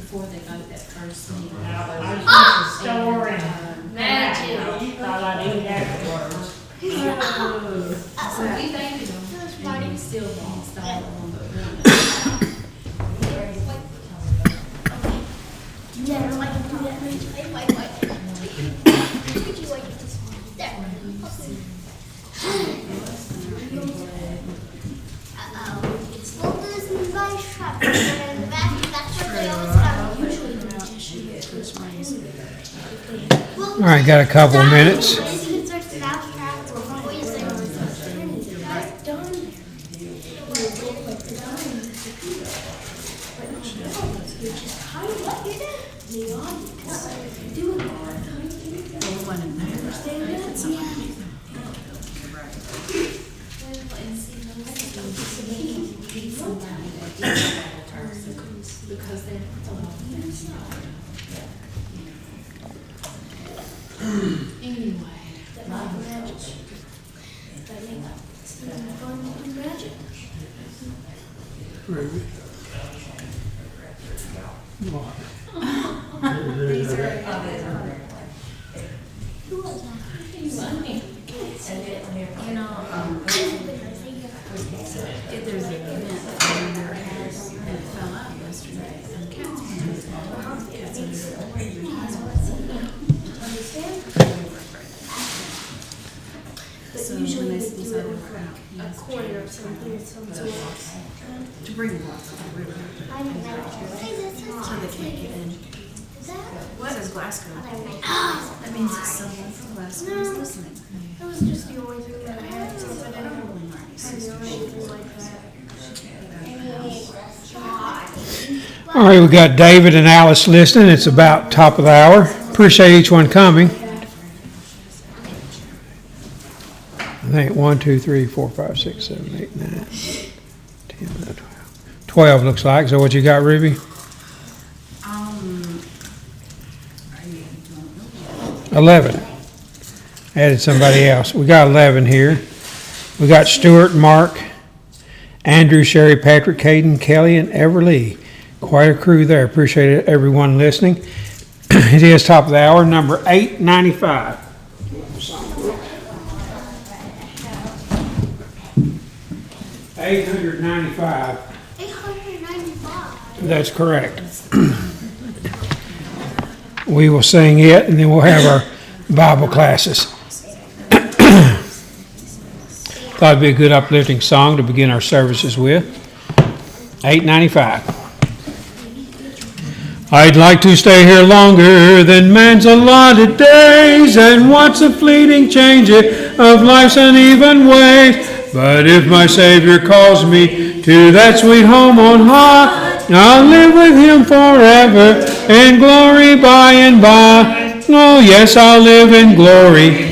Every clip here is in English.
before they got that first meeting. I was just a store and Magic. thought I'd eat afterwards. So we thank you. And we still won't stop on the Yeah, like to do that. Would you like it this one? There. Uh-oh. Well, there's an advice trap in the back. That's what they always have. Usually the magician All right, got a couple of minutes. because they're anyway. You know, there's an event in your house and it fell out yesterday and cats But usually they do it with a quarter or something, to bring water to the river. I don't know. So they can't get in. What is Glasgow? That means that someone from Glasgow is listening. That was just the only thing that I had since I didn't have anything like that. All right, we got David and Alice listening. It's about top of the hour. Appreciate each one coming. I think 1, 2, 3, 4, 5, 6, 7, 8, 9, 10, 11, 12. 12 looks like. So what you got, Ruby? 11. Added somebody else. We got 11 here. We got Stuart, Mark, Andrew, Sherry, Patrick, Caden, Kelly, and Everly. Quite a crew there. Appreciate everyone listening. It is top of the hour, number 895. $895. $895. That's correct. We will sing it, and then we'll have our Bible classes. Thought it'd be a good uplifting song to begin our services with. $8.95. I'd like to stay here longer than man's allotted days, and watch the fleeting change of life's uneven ways. But if my Savior calls me to that sweet home on high, I'll live with Him forever in glory by and by. Oh yes, I'll live in glory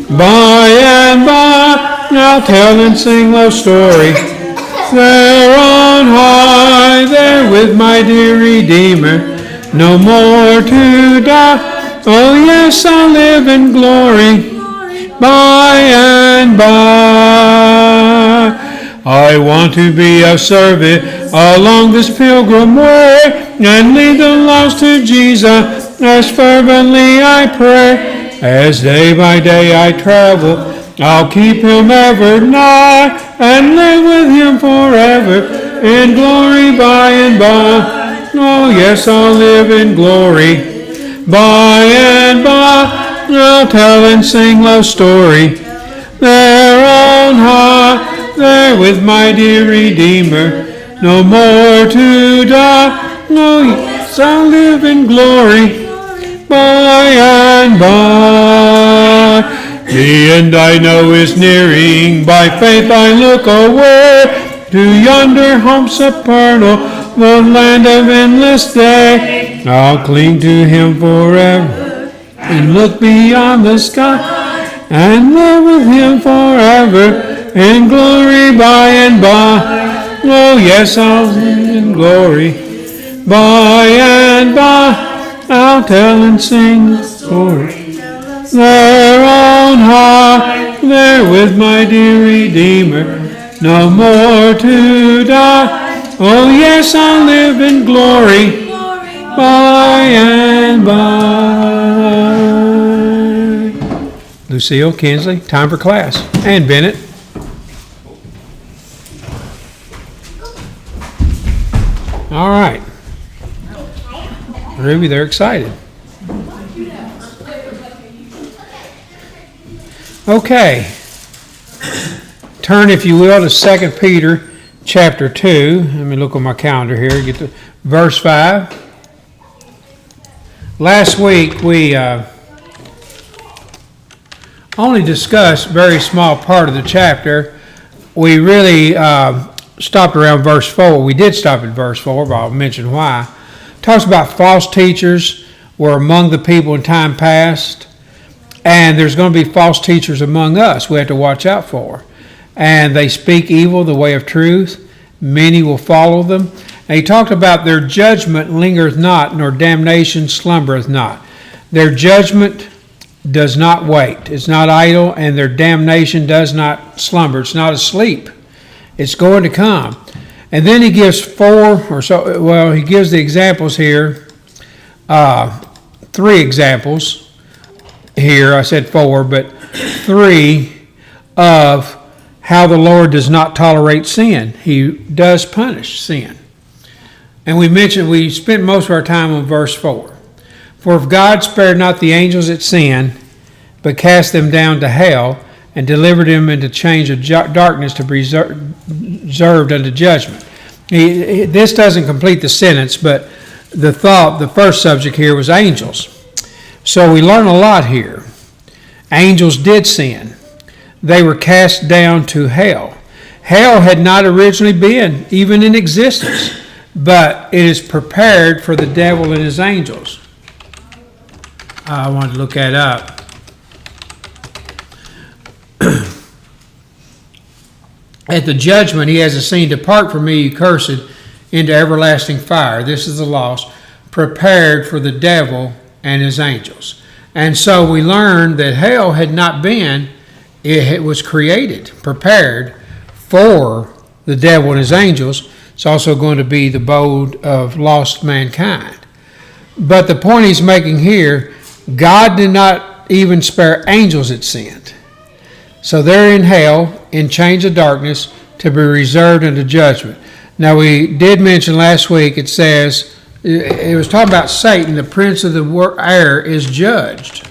by and by. I'll tell and sing love story there on high, there with my dear Redeemer, no more to die. Oh yes, I'll live in glory by and by. I want to be of service along this pilgrim way and lead the lost to Jesus as fervently I pray. As day by day I travel, I'll keep Him ever nigh and live with Him forever in glory by and by. Oh yes, I'll live in glory by and by. I'll tell and sing love story there on high, there with my dear Redeemer, no more to die. Oh yes, I'll live in glory by and by. The end I know is nearing, by faith I look away to yonder home supernal, the land of endless day. I'll cling to Him forever and look beyond the sky and live with Him forever in glory by and by. Oh yes, I'll live in glory by and by. I'll tell and sing the story there on high, there with my dear Redeemer, no more to die. Oh yes, I'll live in glory by and by. Lucille, Kinsley, time for class. And Bennett. All right. Ruby, they're excited. Okay. Turn, if you will, to 2 Peter chapter 2. Let me look on my calendar here. Get to verse 5. Last week we only discussed a very small part of the chapter. We really stopped around verse 4. We did stop at verse 4, but I'll mention why. It talks about false teachers were among the people in time past, and there's going to be false teachers among us we have to watch out for. And they speak evil the way of truth. Many will follow them. And he talked about their judgment lingereth not, nor damnation slumbereth not. Their judgment does not wait. It's not idle, and their damnation does not slumber. It's not asleep. It's going to come. And then he gives he gives the examples here, 3 examples here. I said 4, but 3 of how the Lord does not tolerate sin. He does punish sin. And we spent most of our time on verse 4. For if God spared not the angels that sinned, but cast them down to hell, and delivered them into chains of darkness to be reserved unto judgment. This doesn't complete the sentence, but the first subject here was angels. So we learn a lot here. Angels did sin. They were cast down to hell. Hell had not originally been even in existence, but it is prepared for the devil and his angels. I wanted to look that up. At the judgment, he has a saying, depart from me, you cursed, into everlasting fire. This is the loss, prepared for the devil and his angels. And so we learned that hell had not been, it was created, prepared for the devil and his angels. It's also going to be the abode of lost mankind. But the point he's making here, God did not even spare angels that sinned. So they're in hell, in chains of darkness, to be reserved unto judgment. Now we did mention last week, it says, it was talking about Satan, the prince of the air, is judged.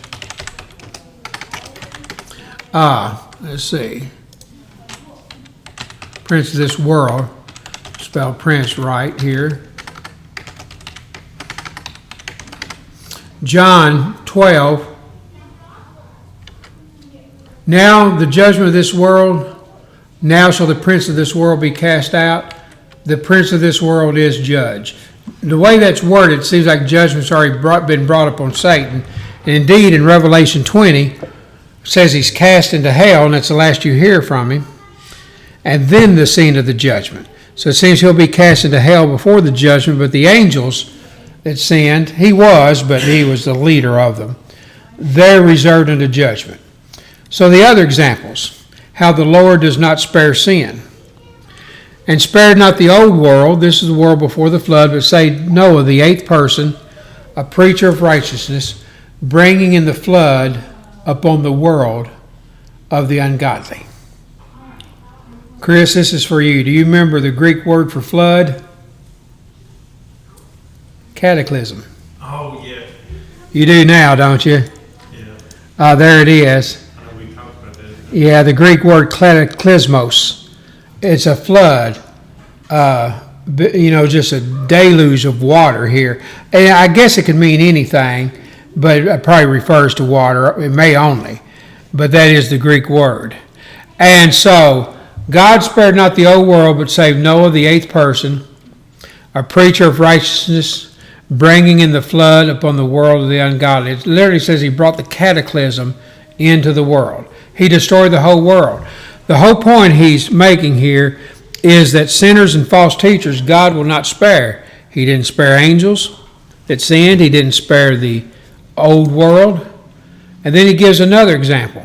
Let's see. Prince of this world, spelled prince right here. John 12. Now the judgment of this world, now shall the prince of this world be cast out. The prince of this world is judged. The way that's worded, it seems like judgment's already been brought upon Satan. And indeed, in Revelation 20, it says he's cast into hell, and that's the last you hear from him. And then the scene of the judgment. So it seems he'll be cast into hell before the judgment, but the angels that sinned, but he was the leader of them. They're reserved unto judgment. So the other examples, how the Lord does not spare sin. And spared not the old world, this is the world before the flood, but saved Noah, the 8th person, a preacher of righteousness, bringing in the flood upon the world of the ungodly. Chris, this is for you. Do you remember the Greek word for flood? Cataclysm. Oh, yeah. You do now, don't you? Yeah. There it is. I know we talked about that. Yeah, the Greek word cataclysmos. It's a flood. Just a deluge of water here. And I guess it could mean anything, but it probably refers to water. It may only. But that is the Greek word. And so, God spared not the old world, but saved Noah, the 8th person, a preacher of righteousness, bringing in the flood upon the world of the ungodly. It literally says he brought the cataclysm into the world. He destroyed the whole world. The whole point he's making here is that sinners and false teachers, God will not spare. He didn't spare angels that sinned. He didn't spare the old world. And then he gives another example.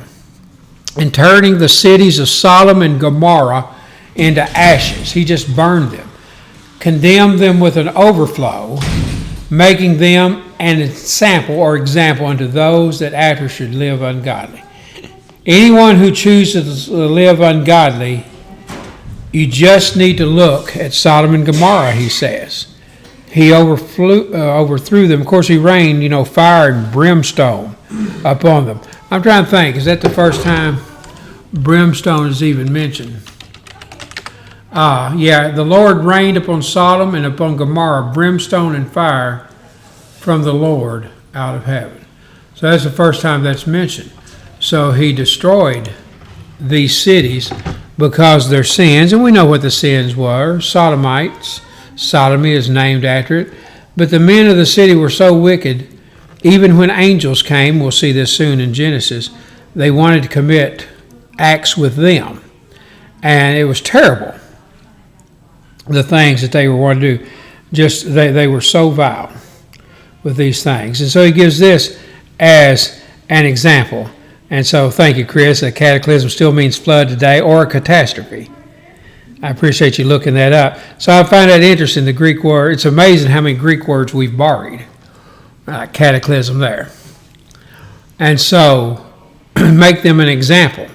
In turning the cities of Sodom and Gomorrah into ashes. He just burned them. Condemned them with an overflow. making them an example or example unto those that after should live ungodly. Anyone who chooses to live ungodly, you just need to look at Sodom and Gomorrah, he says. He overthrew them. Of course, he rained, fire and brimstone upon them. I'm trying to think, is that the first time brimstone is even mentioned? The Lord rained upon Sodom and upon Gomorrah brimstone and fire from the Lord out of heaven. So that's the first time that's mentioned. So he destroyed these cities because of their sins, and we know what the sins were. Sodomites, sodomy is named after it. But the men of the city were so wicked, even when angels came, we'll see this soon in Genesis, they wanted to commit acts with them. And it was terrible, the things that they were wanting to do. They were so vile with these things. And so he gives this as an example. And so thank you, Chris. A cataclysm still means flood today, or a catastrophe. I appreciate you looking that up. So I find that interesting, the Greek word. It's amazing how many Greek words we've borrowed. Cataclysm there. And so make them an example.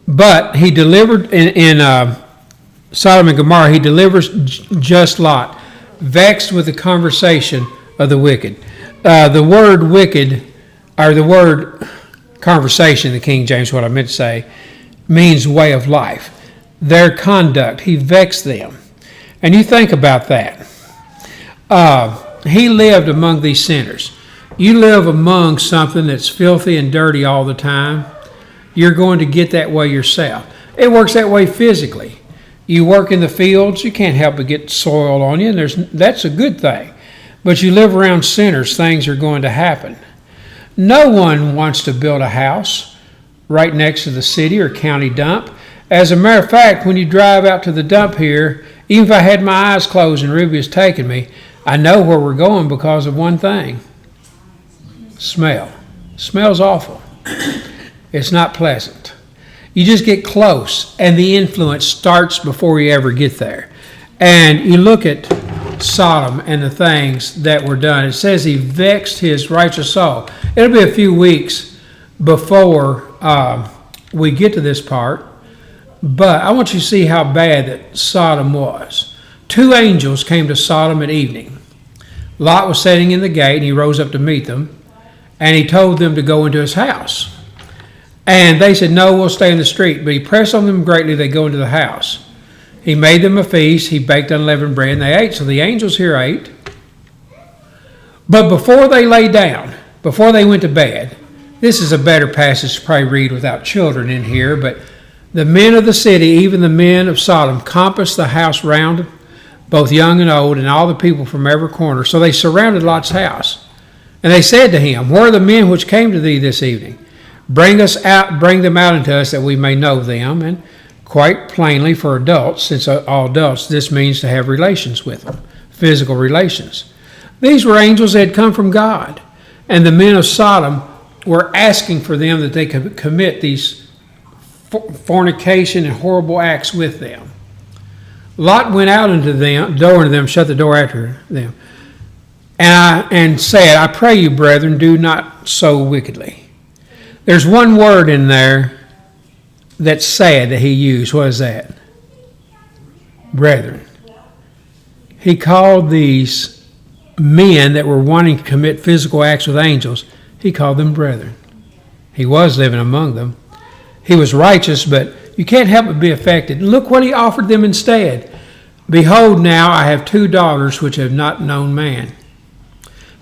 But he delivered in Sodom and Gomorrah, he delivers just Lot, vexed with the conversation of the wicked. The word wicked, or the word conversation, the King James, what I meant to say, means way of life. Their conduct, he vexed them. And you think about that. He lived among these sinners. You live among something that's filthy and dirty all the time, you're going to get that way yourself. It works that way physically. You work in the fields, you can't help but get soil on you, and that's a good thing. But you live around sinners, things are going to happen. No one wants to build a house right next to the city or county dump. As a matter of fact, when you drive out to the dump here, even if I had my eyes closed and Ruby was taking me, I know where we're going because of one thing. Smell. Smells awful. It's not pleasant. You just get close, and the influence starts before you ever get there. And you look at Sodom and the things that were done. It says he vexed his righteous soul. It'll be a few weeks before we get to this part, but I want you to see how bad that Sodom was. 2 angels came to Sodom at evening. Lot was sitting in the gate, and he rose up to meet them, and he told them to go into his house. And they said, no, we'll stay in the street. But he pressed on them greatly, they go into the house. He made them a feast. He baked unleavened bread, and they ate. So the angels here ate. But before they lay down, before they went to bed, this is a better passage to probably read without children in here, but the men of the city, even the men of Sodom, compassed the house round, both young and old, and all the people from every corner. So they surrounded Lot's house. And they said to him, where are the men which came to thee this evening? Bring them out unto us that we may know them. And quite plainly for adults, since all adults, this means to have relations with them, physical relations. These were angels that had come from God. And the men of Sodom were asking for them that they could commit these fornication and horrible acts with them. Lot went out into them, shut the door after them, and said, I pray you, brethren, do not so wickedly. There's one word in there that's sad that he used. What is that? Brethren. He called these men that were wanting to commit physical acts with angels, he called them brethren. He was living among them. He was righteous, but you can't help but be affected. Look what he offered them instead. Behold, now I have 2 daughters which have not known man.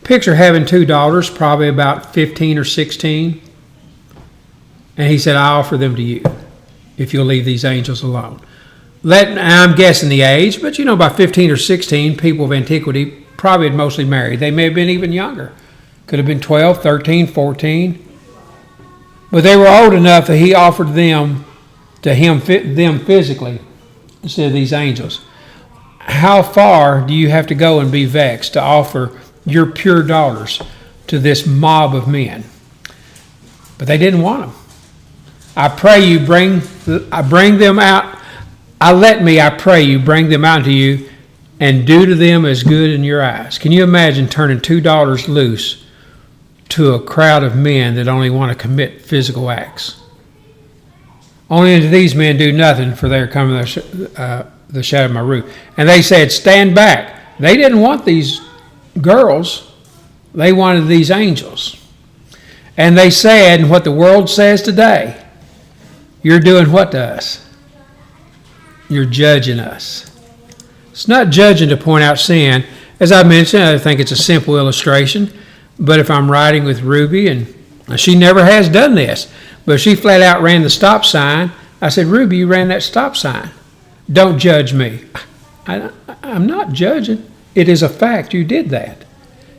Picture having 2 daughters, probably about 15 or 16. And he said, I offer them to you if you'll leave these angels alone. I'm guessing the age, but by 15 or 16, people of antiquity probably had mostly married. They may have been even younger. Could have been 12, 13, 14. But they were old enough that he offered them to them physically instead of these angels. How far do you have to go and be vexed to offer your pure daughters to this mob of men? But they didn't want them. I pray you bring them out. I pray you bring them out to you and do to them as good in your eyes. Can you imagine turning two daughters loose to a crowd of men that only want to commit physical acts? Only unto these men do nothing, for they are coming the shadow of my roof. And they said, stand back. They didn't want these girls. They wanted these angels. And they said, and what the world says today, you're doing what to us? You're judging us. It's not judging to point out sin. As I mentioned, I think it's a simple illustration. But if I'm riding with Ruby, and she never has done this, but she flat out ran the stop sign, I said, Ruby, you ran that stop sign. Don't judge me. I'm not judging. It is a fact you did that.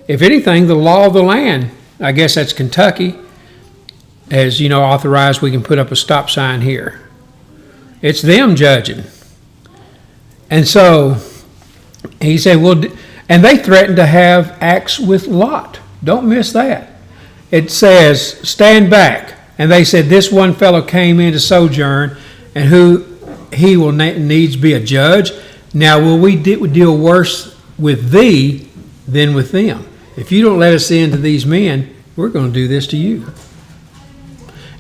If anything, the law of the land, I guess that's Kentucky, has, authorized we can put up a stop sign here. It's them judging. And so he said, well, and they threatened to have acts with Lot. Don't miss that. It says, stand back. And they said, this one fellow came in to sojourn, and who he will needs be a judge. Now will we deal worse with thee than with them? If you don't let us in to these men, we're going to do this to you.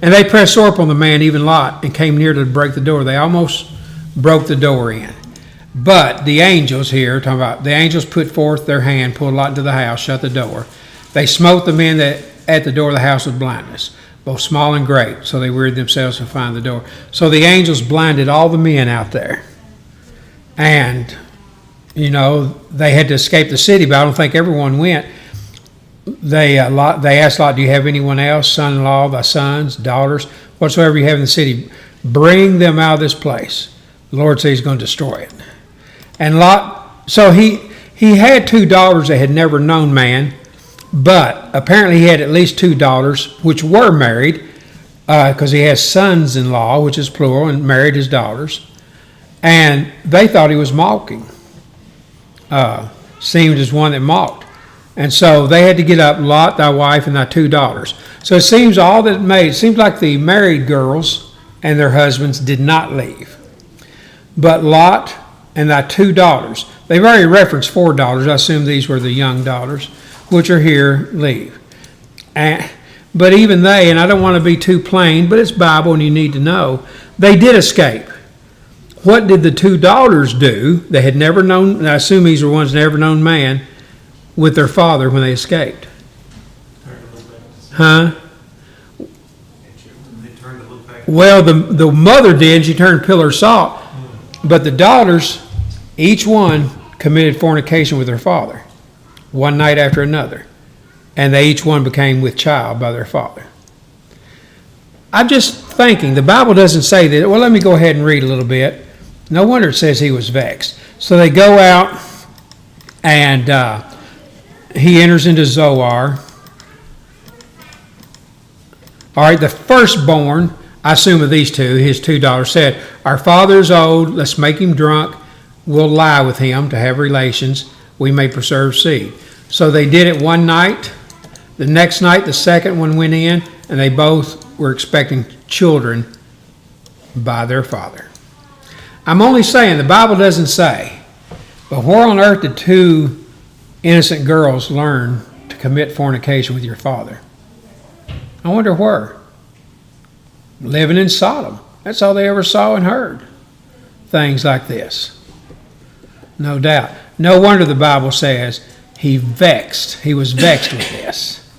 And they pressed sore upon the man, even Lot, and came near to break the door. They almost broke the door in. But the angels here, talking about the angels put forth their hand, pulled Lot into the house, shut the door. They smote the men that at the door of the house with blindness, both small and great, so they wearied themselves to find the door. So the angels blinded all the men out there. And, they had to escape the city, but I don't think everyone went. They asked Lot, do you have anyone else, son-in-law, thy sons, daughters, whatsoever you have in the city? Bring them out of this place. The Lord said he's going to destroy it. And Lot, so he had two daughters that had never known man, but apparently he had at least two daughters which were married, because he has sons-in-law, which is plural, and married his daughters. And they thought he was mocking. Seemed as one that mocked. And so they had to get up, Lot, thy wife, and thy two daughters. So it seems like the married girls and their husbands did not leave. But Lot and thy two daughters, they've already referenced four daughters. I assume these were the young daughters, which are here, leave. But even they, and I don't want to be too plain, but it's Bible and you need to know, they did escape. What did the two daughters do? They had never known, and I assume these were ones that never known man, with their father when they escaped. Huh? They turned to look back. Well, the mother did. She turned pillar of salt. But the daughters, each one committed fornication with their father, one night after another. And they each one became with child by their father. I'm just thinking, the Bible doesn't say that. Well, let me go ahead and read a little bit. No wonder it says he was vexed. So they go out, and he enters into Zoar. All right, the firstborn, I assume of these two, his two daughters, said, our father is old, let's make him drunk, we'll lie with him to have relations, we may preserve seed. So they did it one night. The next night, the second one went in, and they both were expecting children by their father. I'm only saying, the Bible doesn't say, but where on earth did two innocent girls learn to commit fornication with your father? I wonder where. Living in Sodom. That's all they ever saw and heard. Things like this. No doubt. No wonder the Bible says he was vexed with this.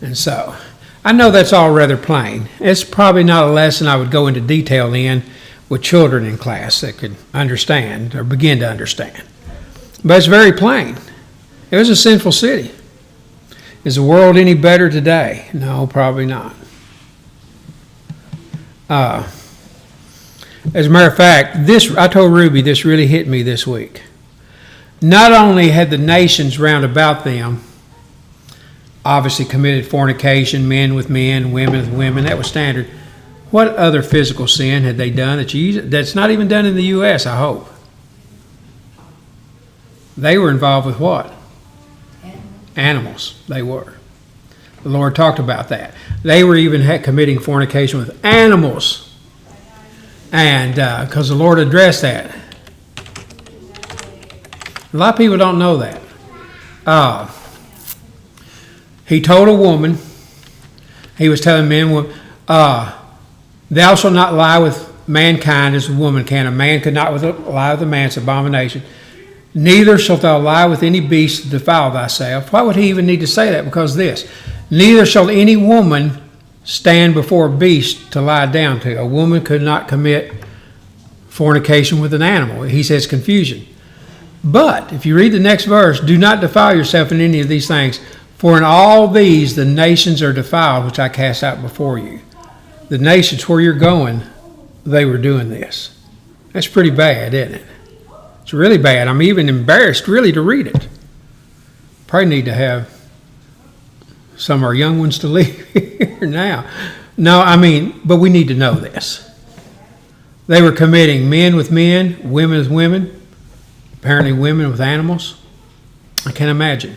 And so, I know that's all rather plain. It's probably not a lesson I would go into detail in with children in class that could understand or begin to understand. But it's very plain. It was a sinful city. Is the world any better today? No, probably not. As a matter of fact, I told Ruby this really hit me this week. Not only had the nations round about them obviously committed fornication, men with men, women with women, that was standard. What other physical sin had they done that's not even done in the U.S., I hope? They were involved with what? Animals. They were. The Lord talked about that. They were even committing fornication with animals. And because the Lord addressed that. A lot of people don't know that. He told a woman, he was telling men, thou shalt not lie with mankind as a woman can. A man could not lie with a man, it's an abomination. Neither shalt thou lie with any beast to defile thyself. Why would he even need to say that? Because this, neither shall any woman stand before a beast to lie down to. A woman could not commit fornication with an animal. He says confusion. But if you read the next verse, do not defile yourself in any of these things, for in all these the nations are defiled, which I cast out before you. The nations where you're going, they were doing this. That's pretty bad, isn't it? It's really bad. I'm even embarrassed really to read it. Probably need to have some of our young ones to leave here now. No, but we need to know this. They were committing men with men, women with women, apparently women with animals. I can't imagine.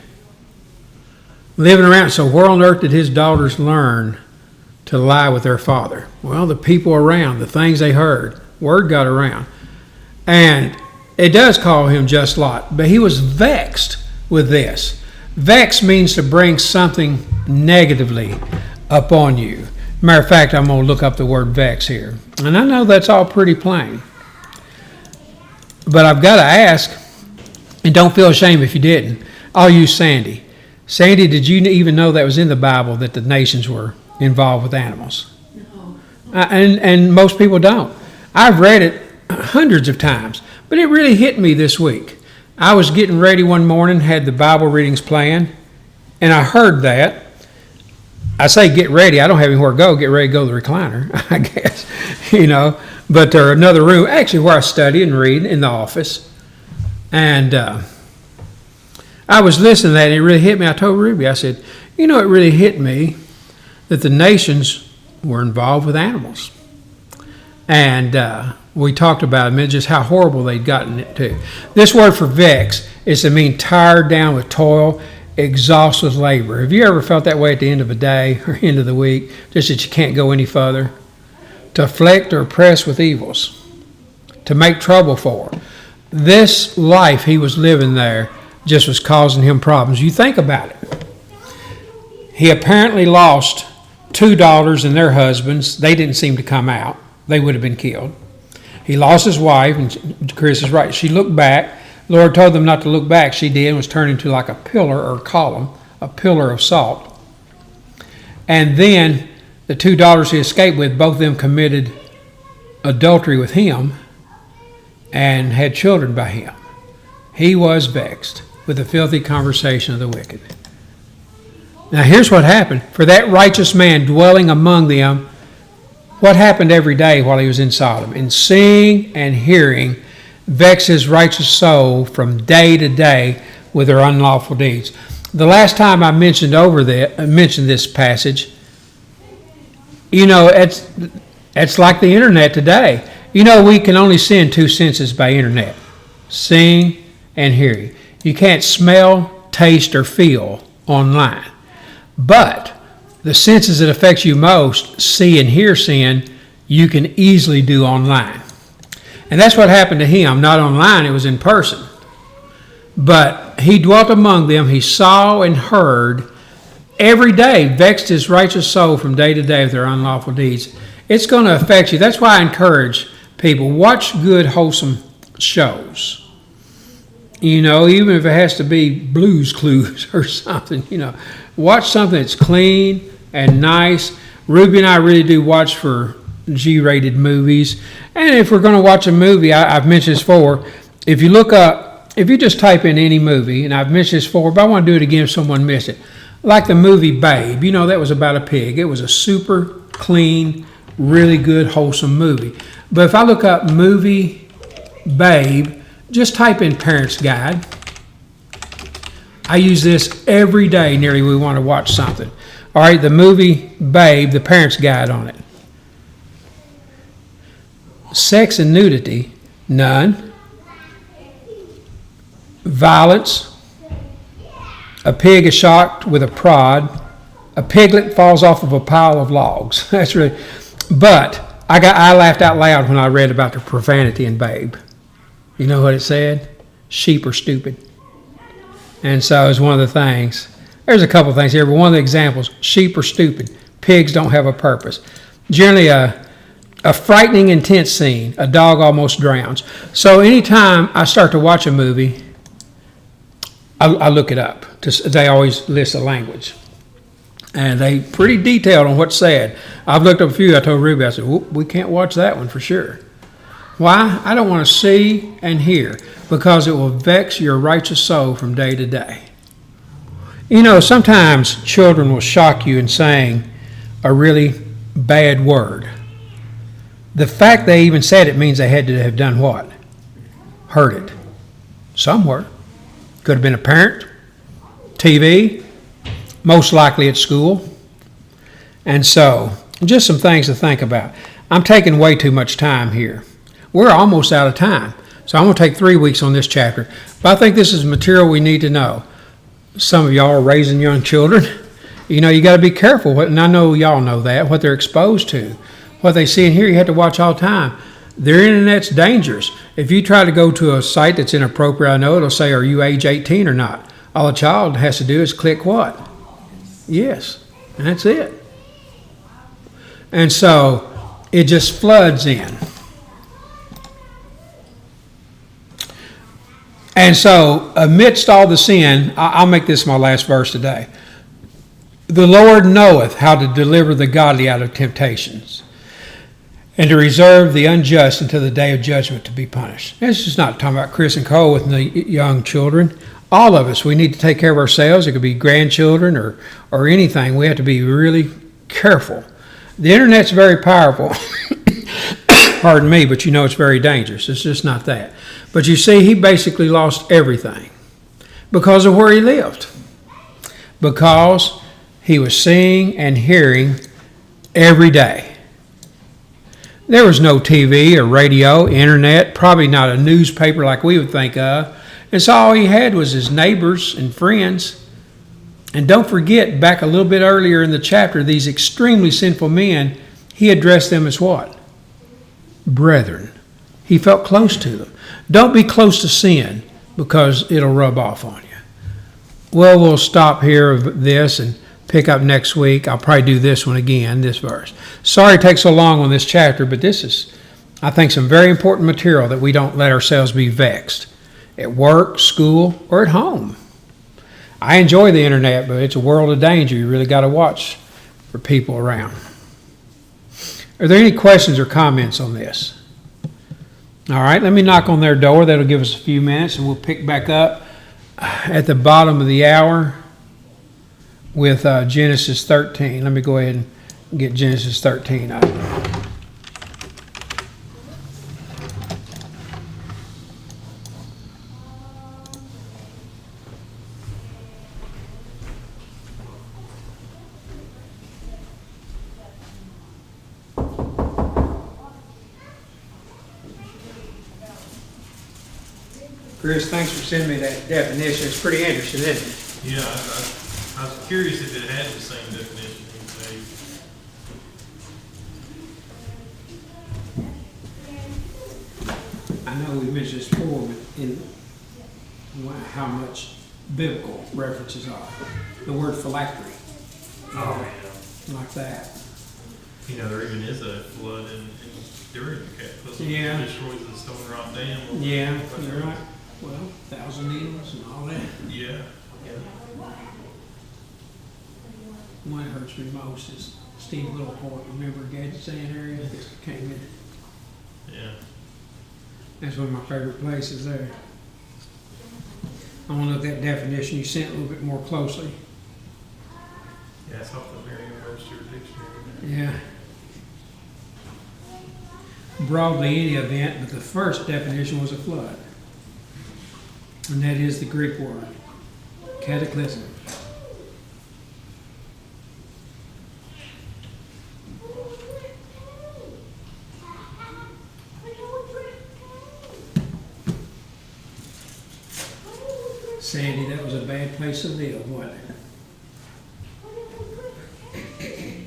Living around, so where on earth did his daughters learn to lie with their father? Well, the people around, the things they heard, word got around. And it does call him just Lot, but he was vexed with this. Vex means to bring something negatively upon you. Matter of fact, I'm going to look up the word vex here. And I know that's all pretty plain. But I've got to ask, and don't feel ashamed if you didn't. I'll use Sandy. Sandy, did you even know that was in the Bible that the nations were involved with animals? No. And most people don't. I've read it hundreds of times, but it really hit me this week. I was getting ready one morning, had the Bible readings playing, and I heard that. I say get ready. I don't have anywhere to go. Get ready to go to the recliner, I guess, But there's another room, actually, where I study and read in the office. And I was listening to that, and it really hit me. I told Ruby, I said, it really hit me that the nations were involved with animals. And we talked about it, just how horrible they'd gotten it to. This word for vex is to mean tired down with toil, exhausted with labor. Have you ever felt that way at the end of a day or end of the week, just that you can't go any further? To afflict or oppress with evils, to make trouble for. This life he was living there just was causing him problems. You think about it. He apparently lost 2 daughters and their husbands. They didn't seem to come out. They would have been killed. He lost his wife, and Chris is right. She looked back. The Lord told them not to look back. She did and was turned into like a pillar or column, a pillar of salt. And then the 2 daughters he escaped with, both of them committed adultery with him and had children by him. He was vexed with the filthy conversation of the wicked. Now here's what happened. For that righteous man dwelling among them, what happened every day while he was in Sodom? In seeing and hearing, vex his righteous soul from day to day with their unlawful deeds. The last time I mentioned this passage, it's like the internet today. We can only send 2 senses by internet: seeing and hearing. You can't smell, taste, or feel online. But the senses that affect you most, see and hear sin, you can easily do online. And that's what happened to him. Not online, it was in person. But he dwelt among them. He saw and heard every day, vexed his righteous soul from day to day with their unlawful deeds. It's going to affect you. That's why I encourage people, watch good, wholesome shows. Even if it has to be Blue's Clues or something, watch something that's clean and nice. Ruby and I really do watch for G-rated movies. And if we're going to watch a movie, I've mentioned this before, if you just type in any movie, and I've mentioned this before, but I want to do it again if someone missed it. Like the movie Babe, that was about a pig. It was a super clean, really good, wholesome movie. But if I look up movie Babe, just type in Parent's Guide. I use this every day nearly we want to watch something. All right, the movie Babe, the Parent's Guide on it. Sex and nudity, none. Violence. A pig is shocked with a prod. A piglet falls off of a pile of logs. That's really. But I laughed out loud when I read about the profanity in Babe. You know what it said? sheep are stupid. And so it's one of the things. There's a couple things here, but one of the examples, sheep are stupid. Pigs don't have a purpose. Generally, a frightening, intense scene. A dog almost drowns. So anytime I start to watch a movie, I look it up. They always list the language. And they pretty detailed on what's said. I've looked up a few. I told Ruby, I said, we can't watch that one for sure. Why? I don't want to see and hear, because it will vex your righteous soul from day to day. You know, sometimes children will shock you in saying a really bad word. The fact they even said it means they had to have done what? Heard it. Somewhere. Could have been a parent, TV, most likely at school. And so, just some things to think about. I'm taking way too much time here. We're almost out of time. So I'm going to take 3 weeks on this chapter. But I think this is material we need to know. Some of y'all are raising young children. You know, you got to be careful. And I know y'all know that, what they're exposed to. What they see and hear, you have to watch all the time. Their internet's dangerous. If you try to go to a site that's inappropriate, I know it'll say, are you age 18 or not? All a child has to do is click what? Yes. And that's it. And so it just floods in. And so amidst all the sin, I'll make this my last verse today. The Lord knoweth how to deliver the godly out of temptations, and to reserve the unjust until the day of judgment to be punished. This is not talking about Chris and Cole with the young children. All of us, we need to take care of ourselves. It could be grandchildren or anything. We have to be really careful. The internet's very powerful. Pardon me, but you know it's very dangerous. It's just not that. But you see, he basically lost everything because of where he lived. Because he was seeing and hearing every day. There was no TV or radio, internet, probably not a newspaper like we would think of. And so all he had was his neighbors and friends. And don't forget, back a little bit earlier in the chapter, these extremely sinful men, he addressed them as what? Brethren. He felt close to them. Don't be close to sin, because it'll rub off on you. Well, we'll stop here of this and pick up next week. I'll probably do this one again, this verse. Sorry it takes so long on this chapter, but this is, I think, some very important material that we don't let ourselves be vexed at work, school, or at home. I enjoy the internet, but it's a world of danger. You really got to watch for people around. Are there any questions or comments on this? All right, let me knock on their door. That'll give us a few minutes, and we'll pick back up at the bottom of the hour with Genesis 13. Let me go ahead and get Genesis 13 up. Chris, thanks for sending me that definition. It's pretty interesting, isn't it? Yeah, I was curious if it had the same definition he gave. I know we mentioned this before, but in how much biblical references are. The word phylactery. Oh, Like that. You know, there even is a flood during the cataclysm. Yeah. It destroys the Stone Rock Dam. Yeah, you're right. Well, 1,000 needles and all that. Yeah. One that hurts me most is Steve Littleport. Remember Gadget Sand area? Came in. Yeah. That's one of my favorite places there. I want to look at that definition you sent a little bit more closely. Yeah, it's off the Merriam-Webster dictionary. Yeah. Broadly any event, but the first definition was a flood. And that is the Greek word, cataclysm. Sandy, that was a bad place to live, wasn't it?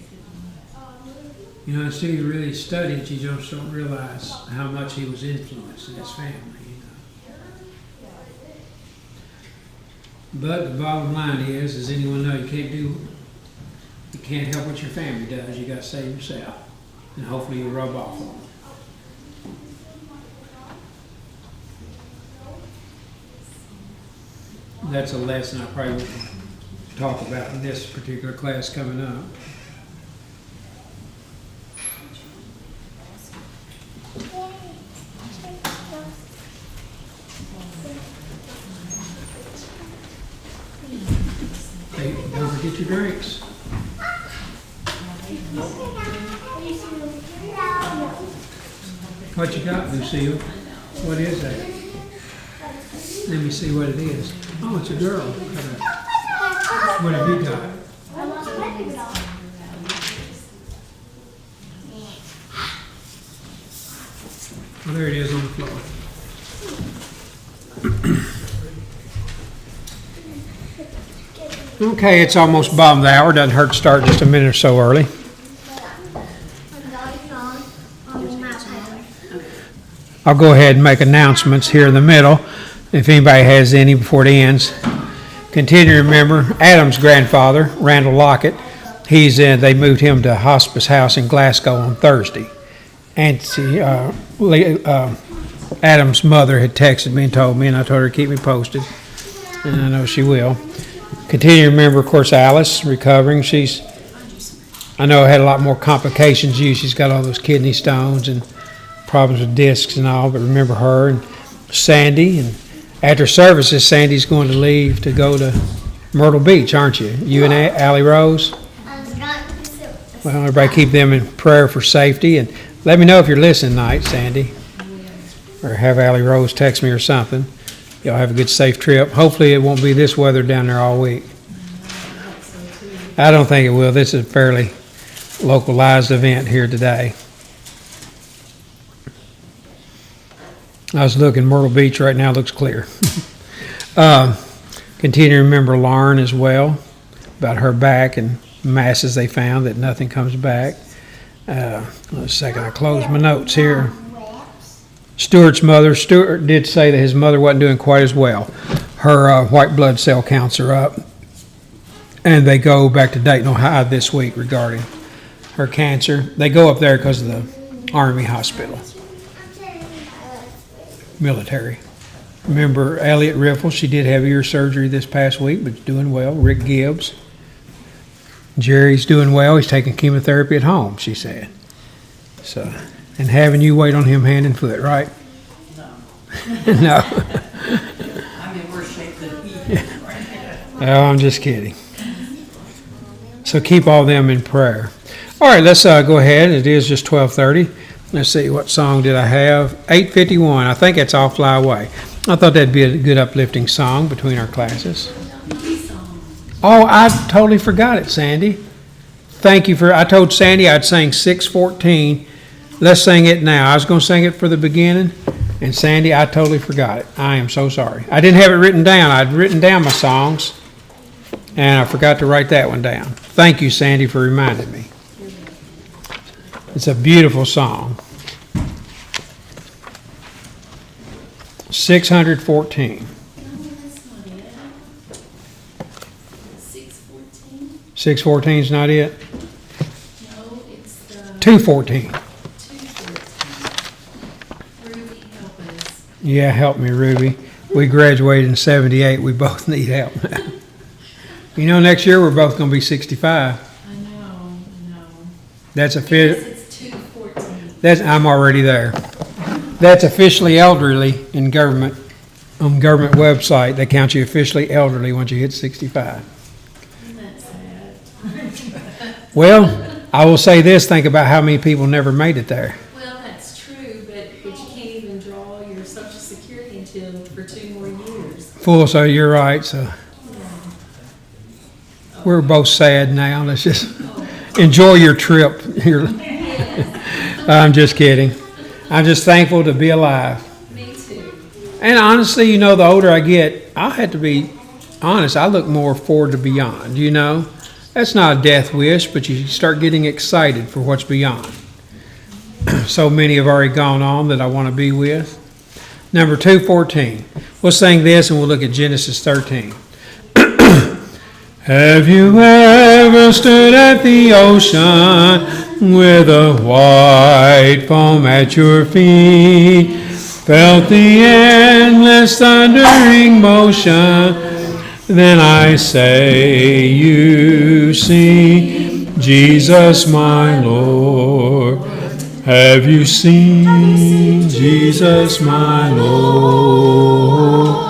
You know, until you really study it, you just don't realize how much he was influenced in his family. You know? But the bottom line is, does anyone know you can't help what your family does. You got to save yourself. And hopefully you'll rub off on them. That's a lesson I probably won't talk about in this particular class coming up. Hey, don't forget your drinks. What you got, Lucille? What is that? Let me see what it is. Oh, it's a girl. What have you got? Oh, there it is on the floor. Okay, it's almost bottom of the hour. Doesn't hurt to start just a minute or so early. I'll go ahead and make announcements here in the middle, if anybody has any before it ends. Continue to remember Adam's grandfather, Randall Lockett. They moved him to a hospice house in Glasgow on Thursday. And Adam's mother had texted me and told me, and I told her to keep me posted, and I know she will. Continue to remember, of course, Alice, recovering. I know had a lot more complications. She's got all those kidney stones and problems with discs and all, but remember her. And Sandy, and after services, Sandy's going to leave to go to Myrtle Beach, aren't you? You and Allie Rose? Well, everybody keep them in prayer for safety, and let me know if you're listening tonight, Sandy. Or have Allie Rose text me or something. Y'all have a good, safe trip. Hopefully it won't be this weather down there all week. I don't think it will. This is a fairly localized event here today. I was looking, Myrtle Beach right now looks clear. Continue to remember Lauren as well, about her back and masses they found that nothing comes back. A second, I closed my notes here. Stuart did say that his mother wasn't doing quite as well. Her white blood cell counts are up, and they go back to Dayton, Ohio this week regarding her cancer. They go up there because of the Army hospital. Military. Remember Elliot Riffle, she did have ear surgery this past week, but doing well. Rick Gibbs. Jerry's doing well. He's taking chemotherapy at home, she said. So, and having you wait on him hand and foot, right? No. No. I'm in worse shape than he is right now. Oh, I'm just kidding. So keep all them in prayer. All right, let's go ahead. It is just 12:30. Let's see, what song did I have? 8:51. I think it's I'll Fly Away. I thought that'd be a good uplifting song between our classes. Oh, I totally forgot it, Sandy. Thank you I told Sandy I'd sing 614. Let's sing it now. I was going to sing it for the beginning, and Sandy, I totally forgot it. I am so sorry. I didn't have it written down. I'd written down my songs, and I forgot to write that one down. Thank you, Sandy, for reminding me. It's a beautiful song. 614. 614? 614 is not it? No, it's the 214. 214. Ruby, help us. Yeah, help me, Ruby. We graduated in 78. We both need help. You know, next year we're both going to be 65. I know. That's Yes, it's 214. I'm already there. That's officially elderly in government. On government website, they count you officially elderly once you hit 65. Isn't that sad? Well, I will say this, think about how many people never made it there. Well, that's true, but you can't even draw your Social Security until for 2 more years. Full, so you're right. So we're both sad now. Let's just enjoy your trip. I'm just kidding. I'm just thankful to be alive. Me too. And honestly, you know, the older I get, I have to be honest, I look more forward to beyond, you know. That's not a death wish, but you start getting excited for what's beyond. So many have already gone on that I want to be with. Number 214. We'll sing this and we'll look at Genesis 13. Have you ever stood at the ocean with a white foam at your feet? Felt the endless thundering motion? Then I say you see Jesus my Lord. Have you seen Jesus my Lord?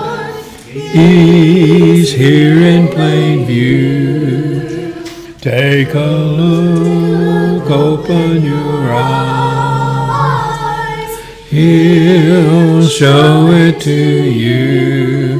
He's here in plain view. Take a look, open your eyes. He'll show it to you.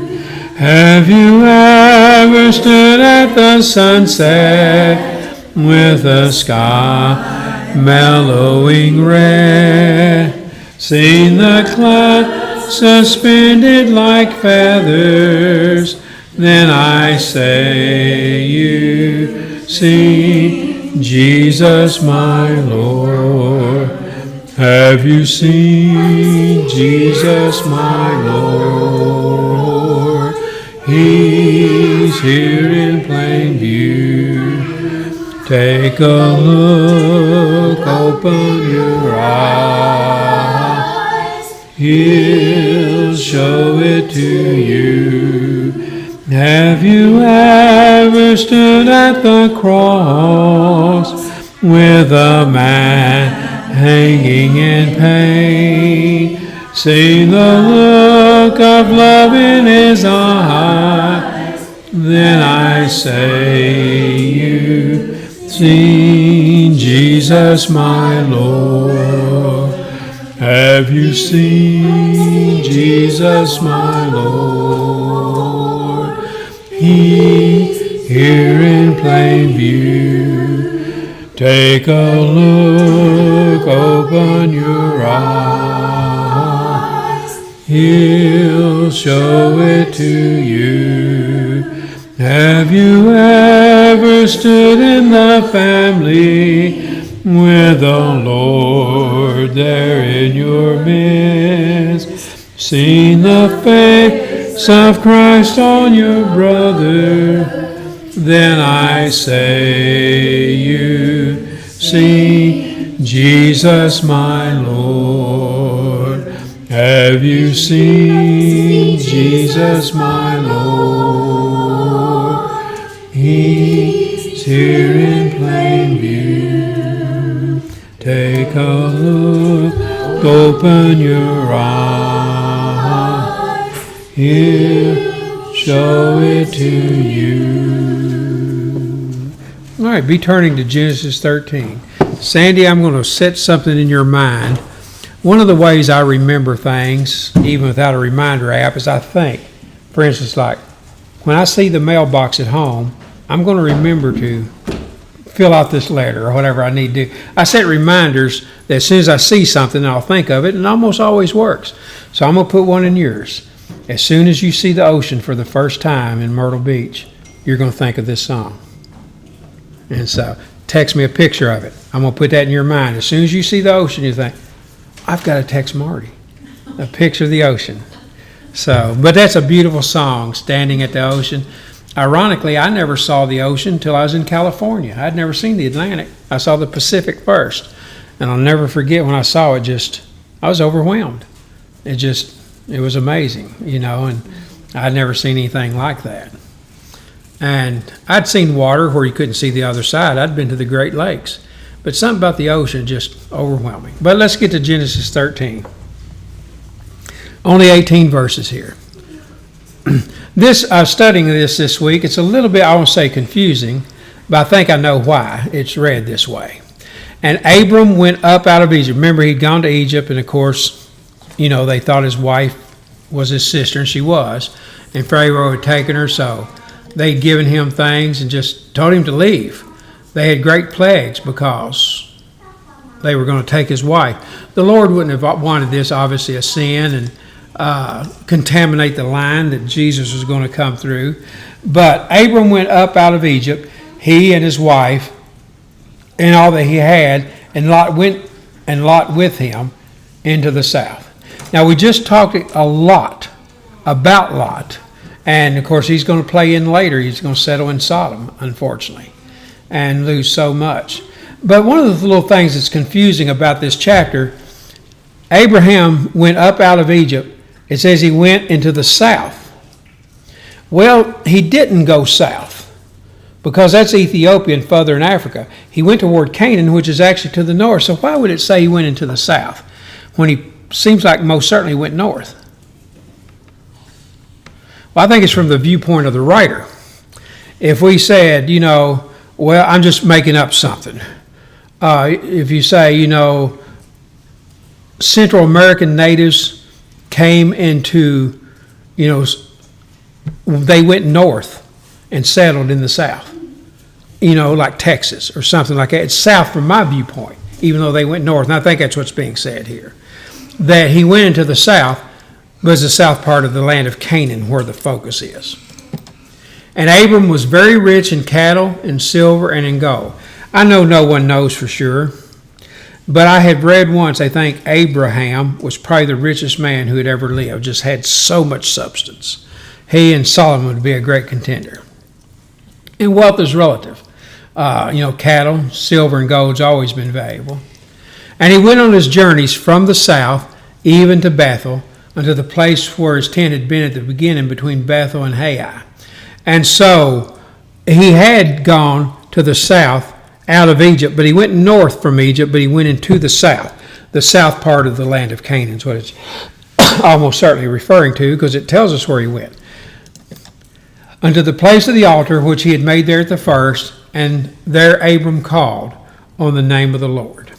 Have you ever stood at the sunset with the sky mellowing red? Seen the clouds suspended like feathers? Then I say you see Jesus my Lord. Have you seen Jesus my Lord? He's here in plain view. Take a look, open your eyes. He'll show it to you. Have you ever stood at the cross with a man hanging in pain? Seen the look of love in his eyes? Then I say you seen Jesus my Lord. Have you seen Jesus my Lord? He's here in plain view. Take a look, open your eyes. He'll show it to you. Have you ever stood in the family with the Lord there in your midst? Seen the face of Christ on your brother? Then I say you see Jesus my Lord. Have you seen Jesus my Lord? He's here in plain view. Take a look, open your eyes. He'll show it to you. All right, be turning to Genesis 13. Sandy, I'm going to set something in your mind. One of the ways I remember things, even without a reminder app, is I think. For instance, like when I see the mailbox at home, I'm going to remember to fill out this letter or whatever I need to do. I set reminders that as soon as I see something, I'll think of it, and it almost always works. So I'm going to put one in yours. As soon as you see the ocean for the first time in Myrtle Beach, you're going to think of this song. And so text me a picture of it. I'm going to put that in your mind. As soon as you see the ocean, you think, I've got to text Marty a picture of the ocean. So, but that's a beautiful song, Standing at the Ocean. Ironically, I never saw the ocean until I was in California. I'd never seen the Atlantic. I saw the Pacific first. And I'll never forget when I saw it, I was overwhelmed. It was amazing, and I'd never seen anything like that. And I'd seen water where you couldn't see the other side. I'd been to the Great Lakes. But something about the ocean just overwhelming. But let's get to Genesis 13. Only 18 verses here. Studying this week, it's a little bit, I won't say confusing, but I think I know why it's read this way. And Abram went up out of Egypt. Remember, he'd gone to Egypt, and of course, they thought his wife was his sister, and she was. And Pharaoh had taken her, so they'd given him things and just told him to leave. They had great plagues because they were going to take his wife. The Lord wouldn't have wanted this, obviously, a sin and contaminate the line that Jesus was going to come through. But Abram went up out of Egypt, he and his wife, and all that he had, and Lot with him into the south. Now, we just talked a lot about Lot And, of course, he's going to play in later. He's going to settle in Sodom, unfortunately, and lose so much. But one of the little things that's confusing about this chapter, Abraham went up out of Egypt. It says he went into the south. Well, he didn't go south because that's Ethiopia and further in Africa. He went toward Canaan, which is actually to the north. So why would it say he went into the south when he seems like most certainly went north? Well, I think it's from the viewpoint of the writer. If we said, well, I'm just making up something. If you say, Central American natives came into, they went north and settled in the south, like Texas or something like that. It's south from my viewpoint, even though they went north. And I think that's what's being said here. That he went into the south was the south part of the land of Canaan where the focus is. And Abram was very rich in cattle, in silver, and in gold. I know no one knows for sure, but I had read once, I think Abraham was probably the richest man who had ever lived, just had so much substance. He and Solomon would be a great contender. And wealth is relative. Cattle, silver, and gold's always been valuable. And he went on his journeys from the south, even to Bethel, unto the place where his tent had been at the beginning between Bethel and Hai. And so he had gone to the south out of Egypt, but he went north from Egypt, but he went into the south part of the land of Canaan is what it's almost certainly referring to, because it tells us where he went. Unto the place of the altar which he had made there at the first, and there Abram called on the name of the Lord.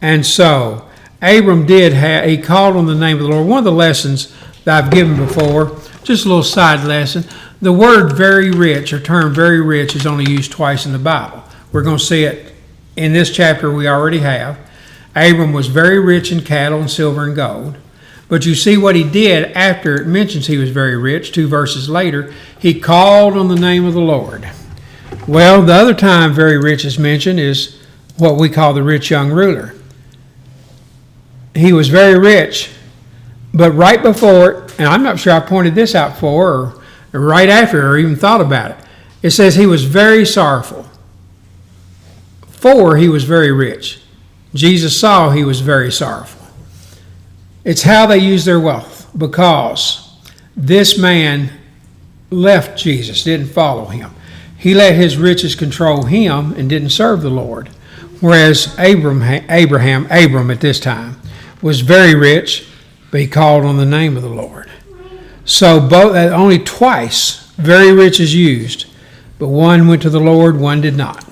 And so Abram he called on the name of the Lord. One of the lessons that I've given before, just a little side lesson, the word very rich or term very rich is only used twice in the Bible. We're going to see it in this chapter we already have. Abram was very rich in cattle and silver and gold. But you see what he did after it mentions he was very rich, 2 verses later, he called on the name of the Lord. Well, the other time very rich is mentioned is what we call the rich young ruler. He was very rich, but right before, and I'm not sure I pointed this out before, or right after, or even thought about it, it says he was very sorrowful. For he was very rich. Jesus saw he was very sorrowful. It's how they use their wealth, because this man left Jesus, didn't follow him. He let his riches control him and didn't serve the Lord. Whereas Abram at this time was very rich, but he called on the name of the Lord. So only twice very rich is used, but one went to the Lord, one did not.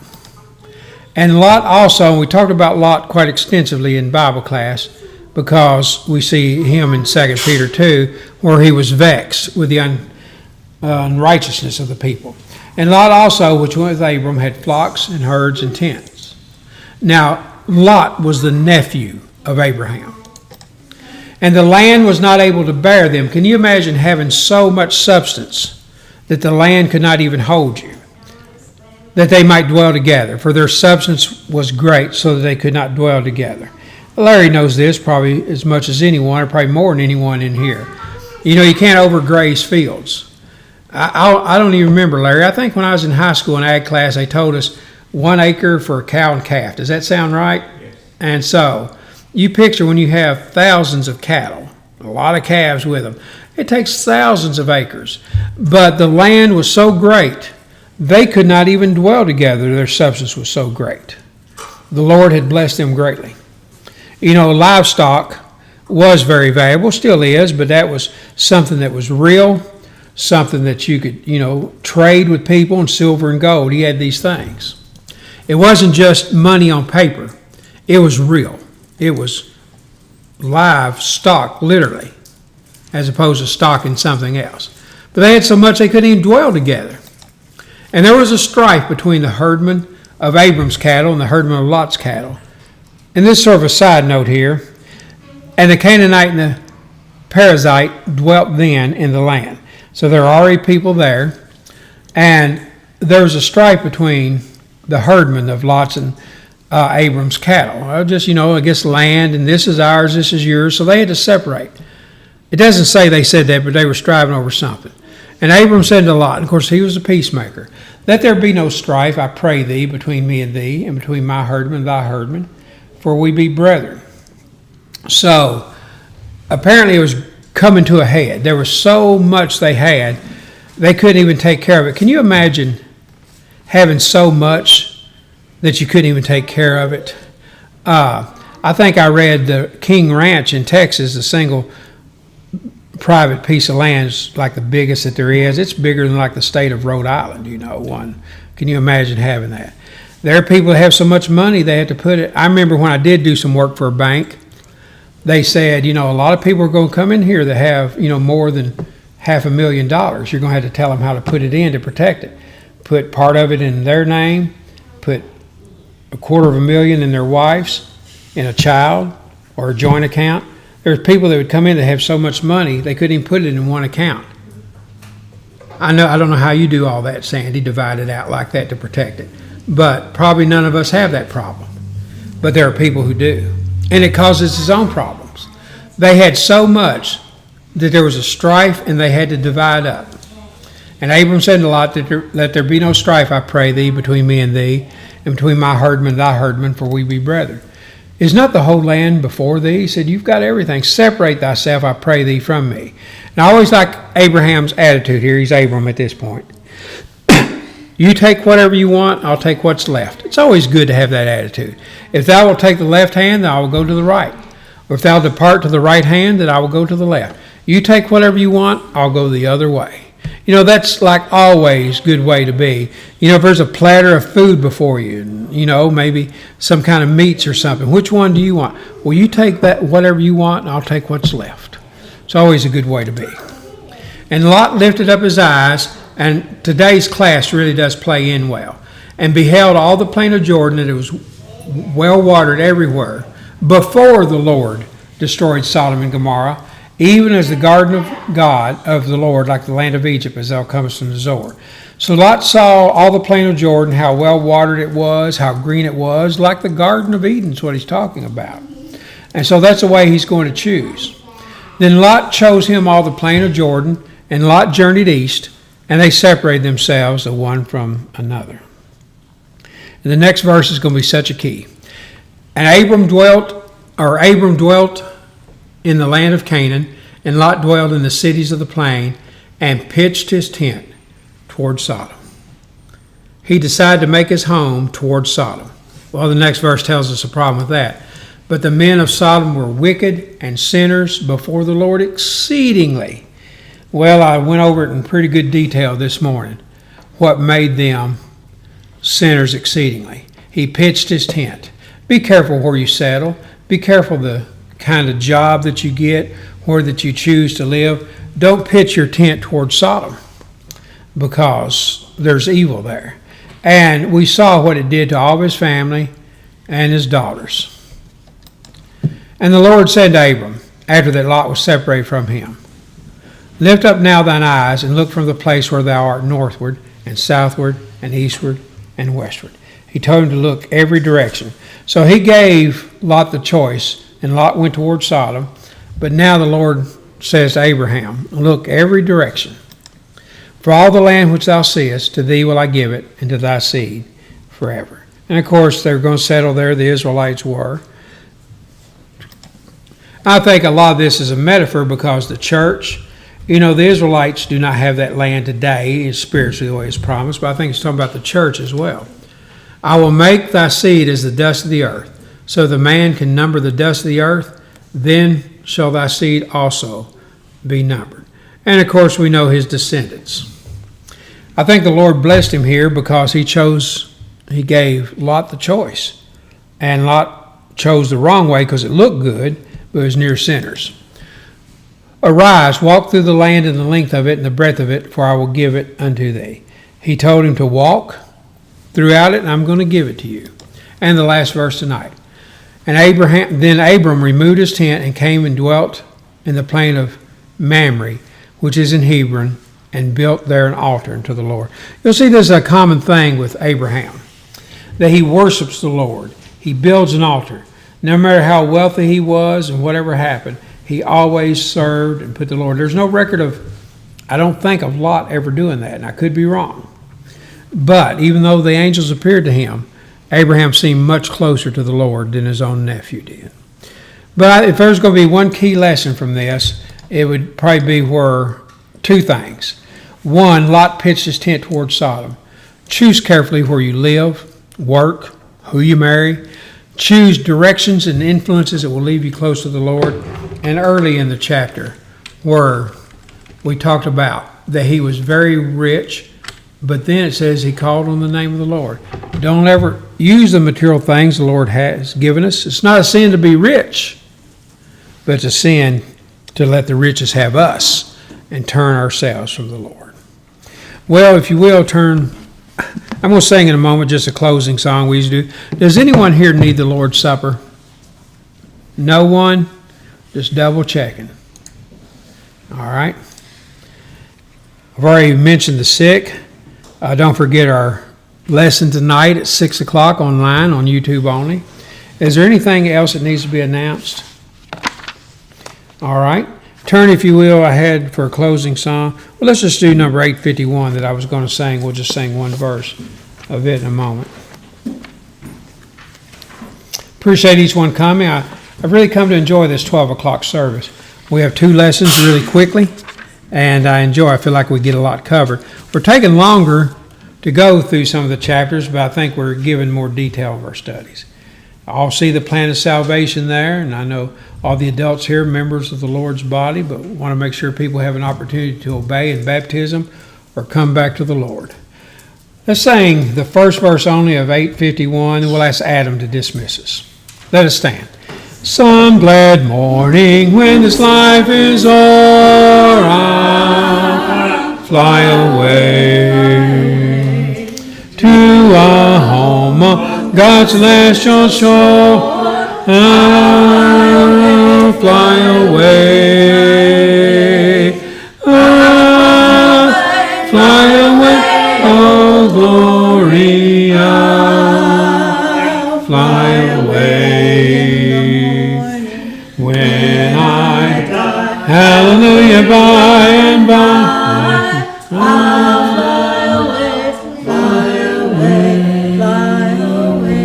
And Lot also, and we talked about Lot quite extensively in Bible class, because we see him in 2 Peter 2, where he was vexed with the unrighteousness of the people. And Lot also, which went with Abram, had flocks and herds and tents. Now, Lot was the nephew of Abraham. And the land was not able to bear them. Can you imagine having so much substance that the land could not even hold you, that they might dwell together? For their substance was great, so that they could not dwell together. Larry knows this probably as much as anyone, or probably more than anyone in here. You can't overgraze fields. I don't even remember, Larry. I think when I was in high school in ag class, they told us 1 acre for a cow and calf. Does that sound right? Yes. And so you picture when you have thousands of cattle, a lot of calves with them, it takes thousands of acres. But the land was so great, they could not even dwell together. Their substance was so great. The Lord had blessed them greatly. Livestock was very valuable, still is, but that was something that was real, something that you could, trade with people, and silver and gold. He had these things. It wasn't just money on paper. It was real. It was livestock, literally, as opposed to stock in something else. But they had so much they couldn't even dwell together. And there was a strife between the herdmen of Abram's cattle and the herdmen of Lot's cattle. And this is sort of a side note here. And the Canaanite and the Perizzite dwelt then in the land. So there are already people there. And there was a strife between the herdmen of Lot's and Abram's cattle. I guess land, and this is ours, this is yours. So they had to separate. It doesn't say they said that, but they were striving over something. And Abram said to Lot, of course he was a peacemaker, let there be no strife, I pray thee, between me and thee, and between my herdmen and thy herdmen, for we be brethren. So, apparently it was coming to a head. There was so much they had, they couldn't even take care of it. Can you imagine having so much that you couldn't even take care of it? I think I read the King Ranch in Texas, a single private piece of land, is like the biggest that there is. It's bigger than like the state of Rhode Island, one. Can you imagine having that? There are people that have so much money they have to put it. I remember when I did do some work for a bank, they said, a lot of people are going to come in here that have, more than $500,000. You're going to have to tell them how to put it in to protect it. Put part of it in their name, put $250,000 in their wife's, in a child, or a joint account. There's people that would come in that have so much money they couldn't even put it in one account. I don't know how you do all that, Sandy, divide it out like that to protect it. But probably none of us have that problem. But there are people who do. And it causes its own problems. They had so much that there was a strife and they had to divide up. And Abram said to Lot, let there be no strife, I pray thee, between me and thee, and between my herdmen and thy herdmen, for we be brethren. Is not the whole land before thee? He said, you've got everything. Separate thyself, I pray thee, from me. And I always like Abraham's attitude here. He's Abram at this point. You take whatever you want, I'll take what's left. It's always good to have that attitude. If thou wilt take the left hand, then I will go to the right. Or if thou depart to the right hand, then I will go to the left. You take whatever you want, I'll go the other way. That's like always a good way to be. If there's a platter of food before you, maybe some kind of meats or something, which one do you want? Well, you take that whatever you want, and I'll take what's left. It's always a good way to be. And Lot lifted up his eyes, and today's class really does play in well, and beheld all the plain of Jordan, that it was well watered everywhere, before the Lord destroyed Sodom and Gomorrah, even as the garden of God of the Lord, like the land of Egypt, as thou comest from the Zoar. So Lot saw all the plain of Jordan, how well watered it was, how green it was, like the Garden of Eden is what he's talking about. And so that's the way he's going to choose. Then Lot chose him all the plain of Jordan, and Lot journeyed east, and they separated themselves the one from another. And the next verse is going to be such a key. And Abram dwelt in the land of Canaan, and Lot dwelled in the cities of the plain, and pitched his tent toward Sodom. He decided to make his home toward Sodom. Well, the next verse tells us a problem with that. But the men of Sodom were wicked and sinners before the Lord exceedingly. Well, I went over it in pretty good detail this morning, what made them sinners exceedingly. He pitched his tent. Be careful where you settle. Be careful the kind of job that you get, where that you choose to live. Don't pitch your tent towards Sodom, because there's evil there. And we saw what it did to all of his family and his daughters. And the Lord said to Abram, after that Lot was separated from him, lift up now thine eyes, and look from the place where thou art northward, and southward, and eastward, and westward. He told him to look every direction. So he gave Lot the choice, and Lot went toward Sodom. But now the Lord says to Abraham, look every direction. For all the land which thou seest, to thee will I give it, and to thy seed forever. And of course, they're going to settle there, the Israelites were. I think a lot of this is a metaphor, because the church, the Israelites do not have that land today, spiritually the way it's promised, but I think it's talking about the church as well. I will make thy seed as the dust of the earth, so the man can number the dust of the earth, then shall thy seed also be numbered. And of course, we know his descendants. I think the Lord blessed him here because he gave Lot the choice. And Lot chose the wrong way because it looked good, but it was near sinners. Arise, walk through the land in the length of it and the breadth of it, for I will give it unto thee. He told him to walk throughout it, and I'm going to give it to you. And the last verse tonight. And then Abram removed his tent and came and dwelt in the plain of Mamre, which is in Hebron, and built there an altar unto the Lord. You'll see there's a common thing with Abraham, that he worships the Lord. He builds an altar. No matter how wealthy he was and whatever happened, he always served and put the Lord. There's no record of I don't think of Lot ever doing that, and I could be wrong. But even though the angels appeared to him, Abraham seemed much closer to the Lord than his own nephew did. But if there's going to be one key lesson from this, it would probably be where two things. One, Lot pitched his tent towards Sodom. Choose carefully where you live, work, who you marry. Choose directions and influences that will leave you close to the Lord. And early in the chapter, where we talked about that he was very rich, but then it says he called on the name of the Lord. Don't ever use the material things the Lord has given us. It's not a sin to be rich, but it's a sin to let the riches have us and turn ourselves from the Lord. Well, if you will, I'm going to sing in a moment just a closing song we used to do. Does anyone here need the Lord's Supper? No one? Just double checking. All right. I've already mentioned the sick. Don't forget our lesson tonight at 6 o'clock online on YouTube only. Is there anything else that needs to be announced? All right. Turn, if you will, ahead for a closing song. Well, let's just do number 851 that I was going to sing. We'll just sing one verse of it in a moment. Appreciate each one coming. I've really come to enjoy this 12 o'clock service. We have 2 lessons really quickly, and I feel like we get a lot covered. We're taking longer to go through some of the chapters, but I think we're giving more detail of our studies. I'll see the plan of salvation there, and I know all the adults here are members of the Lord's body, but want to make sure people have an opportunity to obey in baptism or come back to the Lord. Let's sing the first verse only of 851, and we'll ask Adam to dismiss us. Let us stand. Some glad morning when this life is o'er, I'll fly away to a home of God's celestial shore. I'll fly away. I'll fly away. Oh, glory. I'll fly away. When I die, hallelujah, by and by. I'll fly away, fly away, fly away.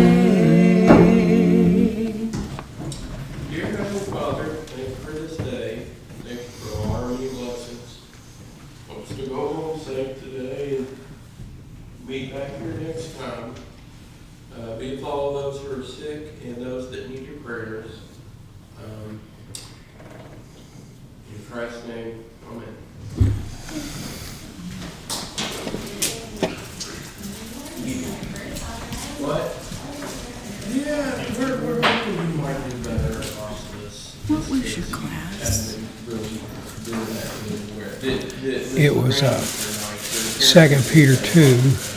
Dear Heavenly Father, thank you for this day. Thank you for all our many blessings. Hope to go home safe today and meet back here next time. Be with all those who are sick and those that need your prayers. In Christ's name, amen. What? Yeah, we're hoping we might do better across this. What was your class? Really doing that anywhere. It was 2 Peter 2.